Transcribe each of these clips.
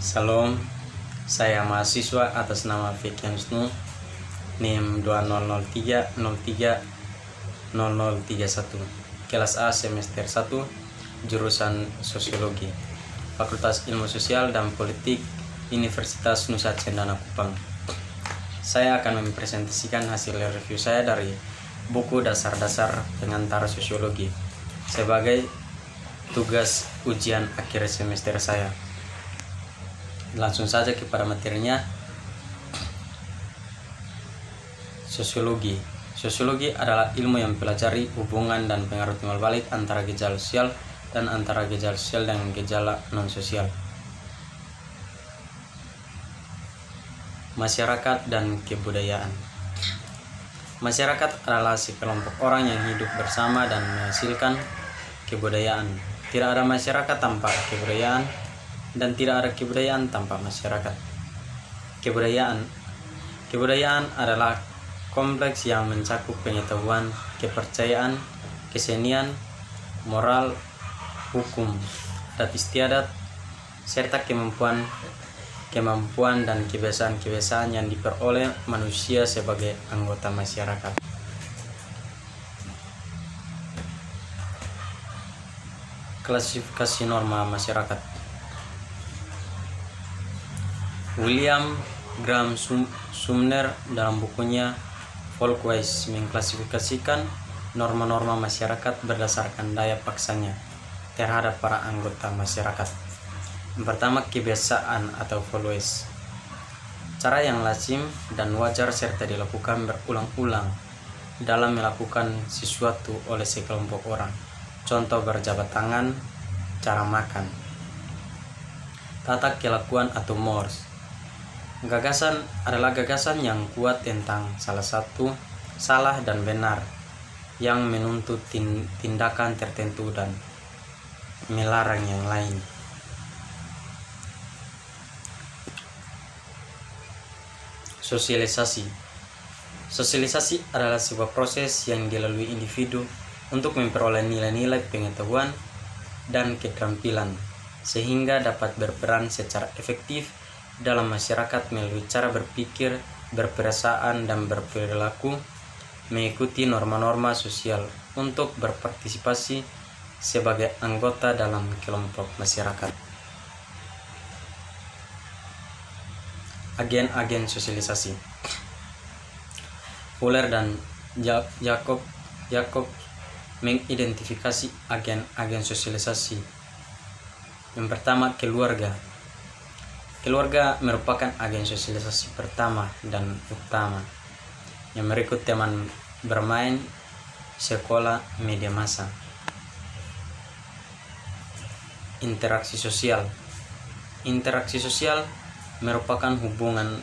Salam, saya mahasiswa atas nama Fikian Snu, NIM 2003030031, kelas A semester 1, jurusan Sosiologi, Fakultas Ilmu Sosial dan Politik, Universitas Nusa Cendana Kupang. Saya akan mempresentasikan hasil review saya dari buku Dasar-Dasar Pengantar Sosiologi sebagai tugas ujian akhir semester saya. Langsung saja kepada materinya. Sosiologi. Sosiologi adalah ilmu yang mempelajari hubungan dan pengaruh timbal balik antara gejala sosial dan antara gejala sosial dan gejala non-sosial. Masyarakat dan kebudayaan. Masyarakat adalah sekelompok orang yang hidup bersama dan menghasilkan kebudayaan. Tidak ada masyarakat tanpa kebudayaan, dan tidak ada kebudayaan tanpa masyarakat. Kebudayaan adalah kompleks yang mencakup pengetahuan, kepercayaan, kesenian, moral, hukum, adat istiadat, serta kemampuan dan kebiasaan-kebiasaan yang diperoleh manusia sebagai anggota masyarakat. Klasifikasi norma masyarakat. William Graham Sumner dalam bukunya Folkways mengklasifikasikan norma-norma masyarakat berdasarkan daya paksanya terhadap para anggota masyarakat. Yang pertama, kebiasaan atau folkways, cara yang lazim dan wajar serta dilakukan berulang-ulang dalam melakukan sesuatu oleh sekelompok orang. Contoh berjabat tangan, cara makan. Tata kelakuan atau mores. Gagasan adalah gagasan yang kuat tentang salah dan benar, yang menuntut tindakan tertentu dan melarang yang lain. Sosialisasi. Sosialisasi adalah sebuah proses yang dilalui individu untuk memperoleh nilai-nilai pengetahuan dan keterampilan sehingga dapat berperan secara efektif dalam masyarakat melalui cara berpikir, berperasaan, dan berperilaku, mengikuti norma-norma sosial untuk berpartisipasi sebagai anggota dalam kelompok masyarakat. Agen-agen sosialisasi. Fuller dan Jacob mengidentifikasi agen-agen sosialisasi. Yang pertama, keluarga. Keluarga merupakan agen sosialisasi pertama dan utama yang merekrut teman bermain, sekolah, media massa. Interaksi sosial. Interaksi sosial merupakan hubungan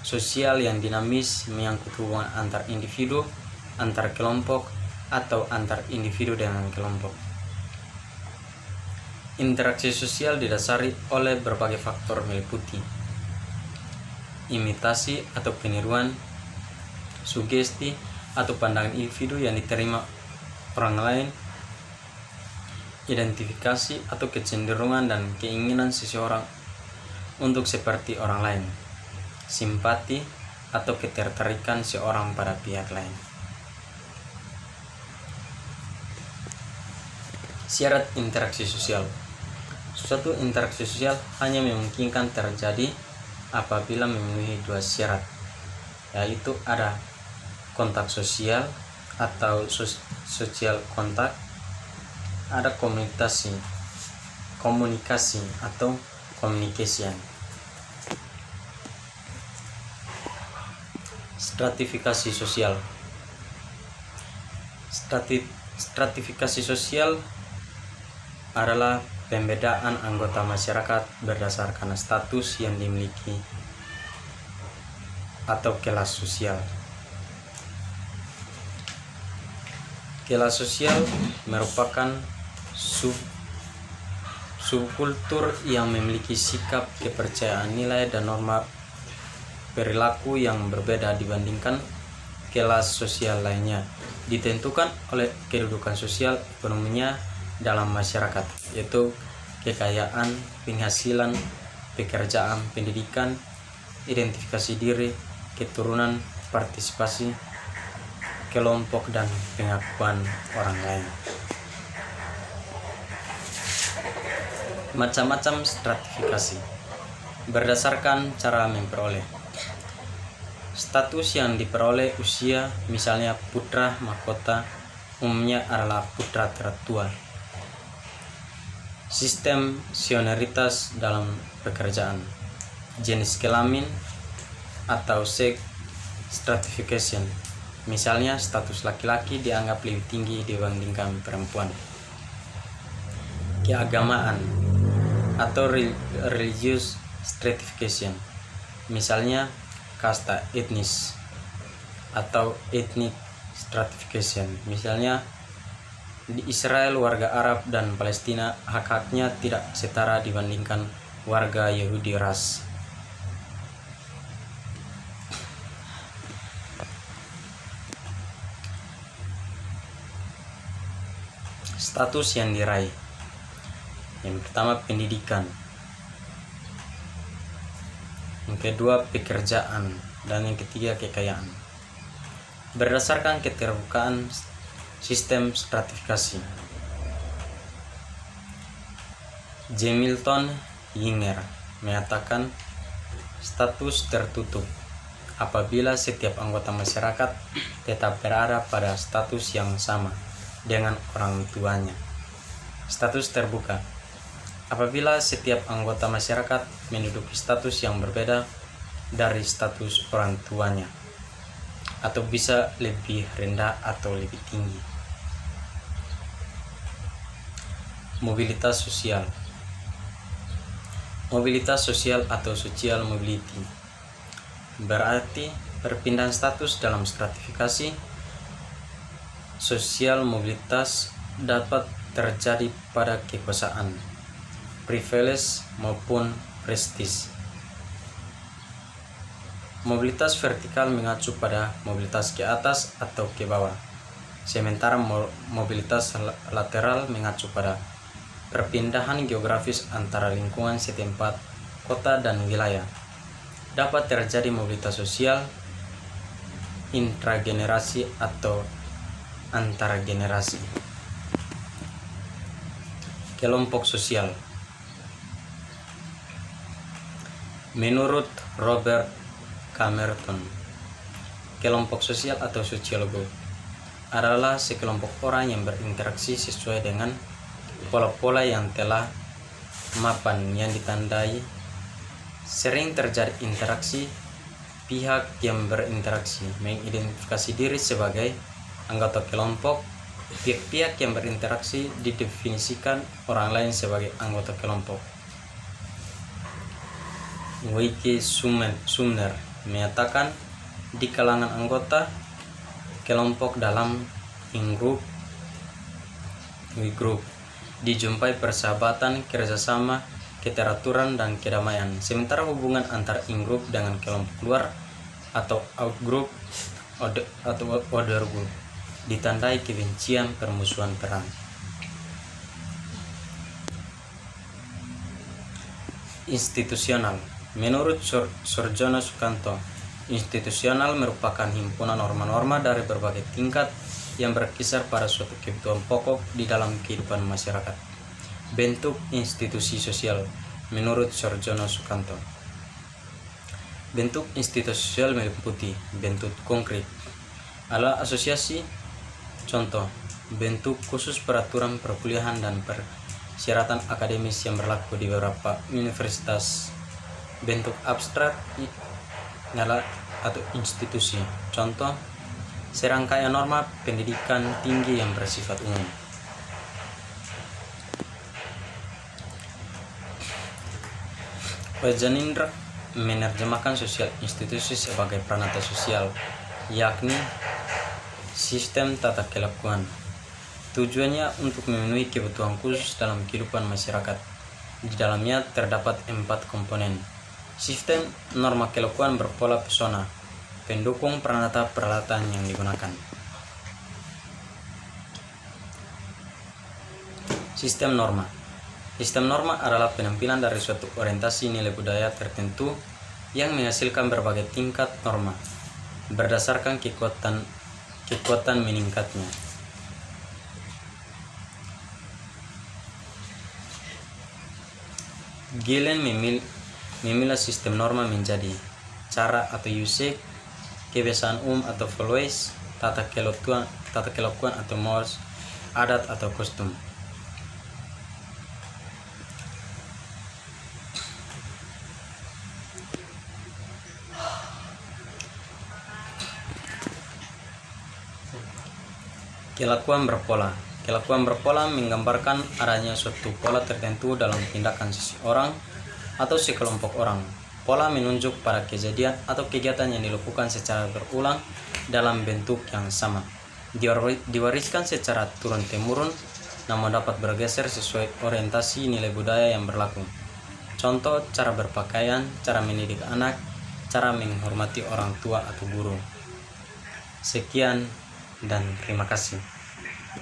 sosial yang dinamis menyangkut hubungan antar individu, antar kelompok, atau antar individu dengan kelompok. Interaksi sosial didasari oleh berbagai faktor meliputi imitasi atau peniruan, sugesti atau pandangan individu yang diterima orang lain, identifikasi atau kecenderungan dan keinginan seseorang untuk seperti orang lain, simpati atau ketertarikan seorang pada pihak lain. Syarat interaksi sosial. Suatu interaksi sosial hanya memungkinkan terjadi apabila memenuhi dua syarat, yaitu ada kontak sosial atau social kontak, ada komunikasi atau communication. Stratifikasi sosial. Stratifikasi sosial adalah pembedaan anggota masyarakat berdasarkan status yang dimiliki atau kelas sosial. Kelas sosial merupakan subkultur yang memiliki sikap, kepercayaan, nilai, dan norma perilaku yang berbeda dibandingkan kelas sosial lainnya, ditentukan oleh kedudukan sosial ekonominya dalam masyarakat, yaitu kekayaan, penghasilan, pekerjaan, pendidikan, identifikasi diri, keturunan, partisipasi kelompok, dan pengakuan orang lain. Macam-macam stratifikasi berdasarkan cara memperoleh. Status yang diperoleh usia, misalnya putra mahkota, umumnya adalah putra tertua. Sistem senioritas dalam pekerjaan, jenis kelamin atau sex stratification, misalnya status laki-laki dianggap lebih tinggi dibandingkan perempuan. Keagamaan atau religious stratification, misalnya kasta etnis atau ethnic stratification, misalnya di Israel warga Arab dan Palestina hak-haknya tidak setara dibandingkan warga Yahudi ras. Status yang diraih. Yang pertama pendidikan, yang kedua pekerjaan, dan yang ketiga kekayaan. Berdasarkan keterbukaan sistem stratifikasi, Jamilton Yinger mengatakan status tertutup apabila setiap anggota masyarakat tetap berada pada status yang sama dengan orang tuanya. Status terbuka apabila setiap anggota masyarakat menduduki status yang berbeda dari status orang tuanya, atau bisa lebih rendah atau lebih tinggi. Mobilitas sosial. Mobilitas sosial atau social mobility berarti perpindahan status dalam stratifikasi. Sosial mobilitas dapat terjadi pada kekuasaan, privilege maupun prestis. Mobilitas vertikal mengacu pada mobilitas ke atas atau ke bawah, sementara mobilitas lateral mengacu pada perpindahan geografis antara lingkungan setempat, kota, dan wilayah. Dapat terjadi mobilitas sosial, intragenerasi atau antara generasi. Kelompok sosial. Menurut Robert Camerton, kelompok sosial atau sosiologi adalah sekelompok orang yang berinteraksi sesuai dengan pola-pola yang telah mapan yang ditandai. Sering terjadi interaksi. Pihak yang berinteraksi mengidentifikasi diri sebagai anggota kelompok. Pihak-pihak yang berinteraksi didefinisikan orang lain sebagai anggota kelompok. Wiki Sumner menyatakan di kalangan anggota kelompok dalam in-group dijumpai persahabatan, kerjasama, keteraturan, dan kedamaian. Sementara hubungan antar in-group dengan kelompok luar atau out-group atau other group ditandai kebencian, permusuhan, perang. Institusional. Menurut Surjono Sukanto, institusional merupakan himpunan norma-norma dari berbagai tingkat yang berkisar pada suatu kebutuhan pokok di dalam kehidupan masyarakat. Bentuk institusi sosial menurut Surjono Sukanto. Bentuk institusi sosial meliputi bentuk konkret adalah asosiasi, contoh bentuk khusus peraturan perkuliahan dan persyaratan akademis yang berlaku di beberapa universitas. Bentuk abstrak adalah atau institusi, contoh serangkaian norma pendidikan tinggi yang bersifat umum. Wajanindra menerjemahkan sosial institusi sebagai pranata sosial, yakni sistem tata kelakuan. Tujuannya untuk memenuhi kebutuhan khusus dalam kehidupan masyarakat. Di dalamnya terdapat 4 komponen. Sistem norma kelakuan berpola pesona, pendukung pranata peralatan yang digunakan. Sistem norma. Sistem norma adalah penampilan dari suatu orientasi nilai budaya tertentu yang menghasilkan berbagai tingkat norma berdasarkan kekuatan meningkatnya. Gillen memilah sistem norma menjadi cara atau usage, kebiasaan umum atau values, tata kelakuan atau mores, adat atau kostum. Kelakuan berpola. Kelakuan berpola menggambarkan adanya suatu pola tertentu dalam tindakan seseorang atau sekelompok orang. Pola menunjuk pada kejadian atau kegiatan yang dilakukan secara berulang dalam bentuk yang sama. Diwariskan secara turun-temurun, namun dapat bergeser sesuai orientasi nilai budaya yang berlaku. Contoh, cara berpakaian, cara mendidik anak, cara menghormati orang tua atau guru. Sekian dan terima kasih.